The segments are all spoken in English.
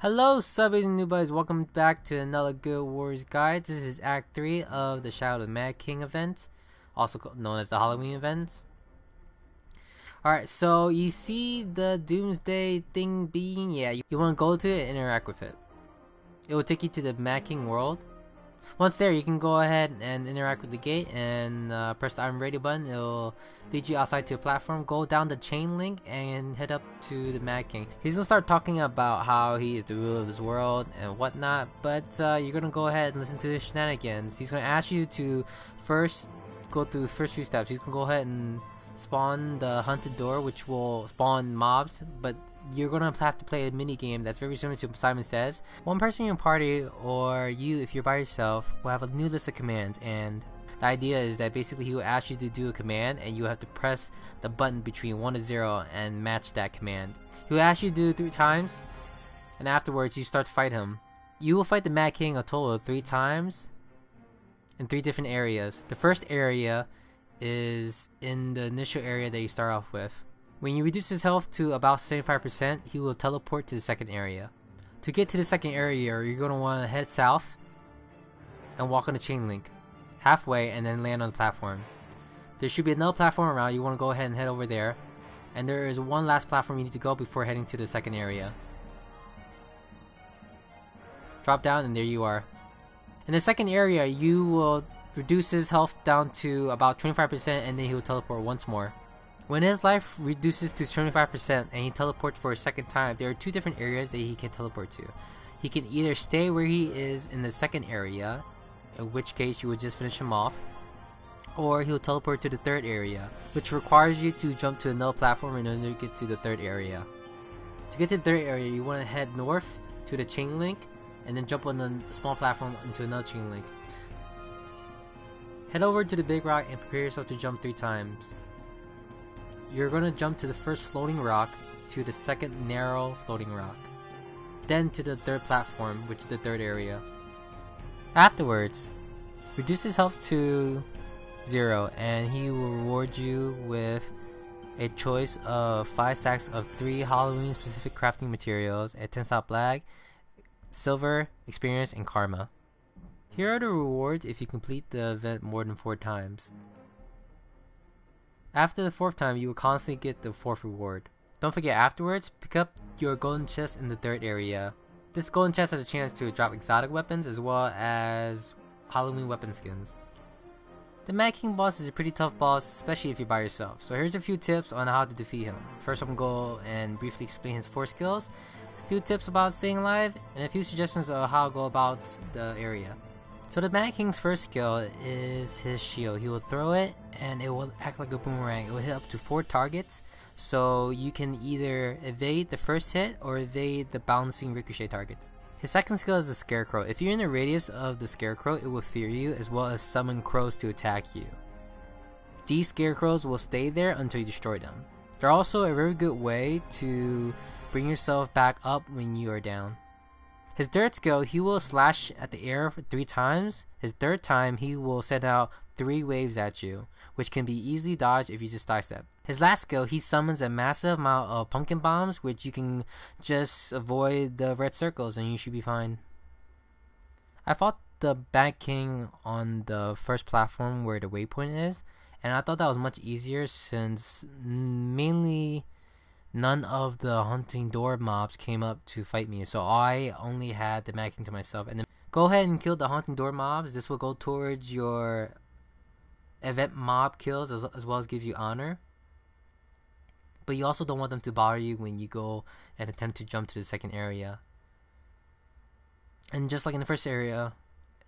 Hello, subbies and newbies. Welcome back to another Guild Wars guide. This is Act 3 of the Shadow of the Mad King event, also known as the Halloween event. Alright, so you see the Doomsday thing being, you want to go to it and interact with it. It will take you to the Mad King world. Once there, you can go ahead and interact with the gate and press the I'm ready button. It'll lead you outside to a platform. Go down the chain link and head up to the Mad King. He's gonna start talking about how he is the ruler of this world and whatnot, but you're gonna go ahead and listen to his shenanigans. He's gonna ask you to first go through the first few steps. He's gonna go ahead and spawn the hunted door, which will spawn mobs, but you're gonna have to play a mini game that's very similar to what Simon Says. One person in your party, or you if you're by yourself, will have a new list of commands, and the idea is that basically he will ask you to do a command and you have to press the button between 1 to 0 and match that command. He will ask you to do it 3 times, and afterwards you start to fight him. You will fight the Mad King a total of 3 times in 3 different areas. The first area is in the initial area that you start off with. When you reduce his health to about 75%, he will teleport to the second area. To get to the second area, you're going to want to head south and walk on the chain link halfway and then land on the platform. There should be another platform around. You want to go ahead and head over there. And there is one last platform you need to go before heading to the second area. Drop down and there you are. In the second area, you will reduce his health down to about 25% and then he will teleport once more. When his life reduces to 25% and he teleports for a second time, there are 2 different areas that he can teleport to. He can either stay where he is in the second area, in which case you would just finish him off, or he'll teleport to the third area, which requires you to jump to another platform in order to get to the third area. To get to the third area, you want to head north to the chain link and then jump on the small platform into another chain link. Head over to the big rock and prepare yourself to jump 3 times. You're going to jump to the first floating rock, to the second narrow floating rock, then to the third platform, which is the third area. Afterwards, reduce his health to 0 and he will reward you with a choice of 5 stacks of 3 Halloween specific crafting materials at 10 stop lag, silver, experience, and karma. Here are the rewards if you complete the event more than 4 times. After the 4th time, you will constantly get the 4th reward. Don't forget, afterwards, pick up your golden chest in the third area. This golden chest has a chance to drop exotic weapons as well as Halloween weapon skins. The Mad King boss is a pretty tough boss, especially if you're by yourself. So here's a few tips on how to defeat him. First, I'm going to go and briefly explain his 4 skills, a few tips about staying alive, and a few suggestions of how to go about the area. So the Mad King's first skill is his shield. He will throw it and it will act like a boomerang. It will hit up to 4 targets, so you can either evade the first hit or evade the bouncing ricochet targets. His second skill is the Scarecrow. If you're in the radius of the Scarecrow, it will fear you as well as summon crows to attack you. These Scarecrows will stay there until you destroy them. They're also a very good way to bring yourself back up when you are down. His third skill, he will slash at the air 3 times. His third time, he will send out 3 waves at you, which can be easily dodged if you just sidestep. His last skill, he summons a massive amount of pumpkin bombs, which you can just avoid the red circles and you should be fine. I fought the Mad King on the first platform where the waypoint is, and I thought that was much easier since mainly none of the hunting door mobs came up to fight me, so I only had the Mad King to myself. And then go ahead and kill the hunting door mobs. This will go towards your event mob kills as well as give you honor. But you also don't want them to bother you when you go and attempt to jump to the second area. And just like in the first area,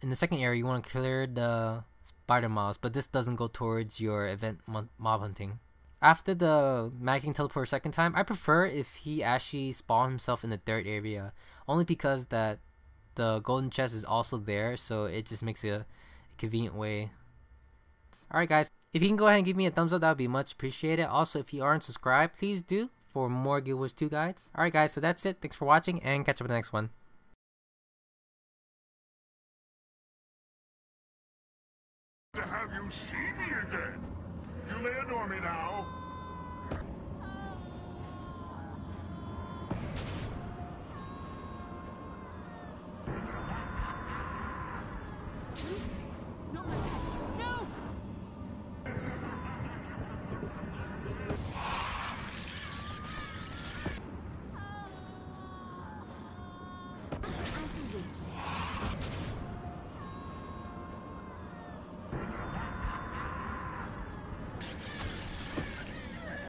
in the second area you want to clear the spider mobs, but this doesn't go towards your event mob hunting. After the Mad King teleport a second time, I prefer if he actually spawns himself in the third area, only because that the golden chest is also there, so it just makes it a convenient way. Alright guys, if you can go ahead and give me a thumbs up, that would be much appreciated. Also, if you aren't subscribed, please do for more Guild Wars 2 guides. Alright guys, so that's it. Thanks for watching and catch up in the next one. To have you see me again. You may adore me now. attention?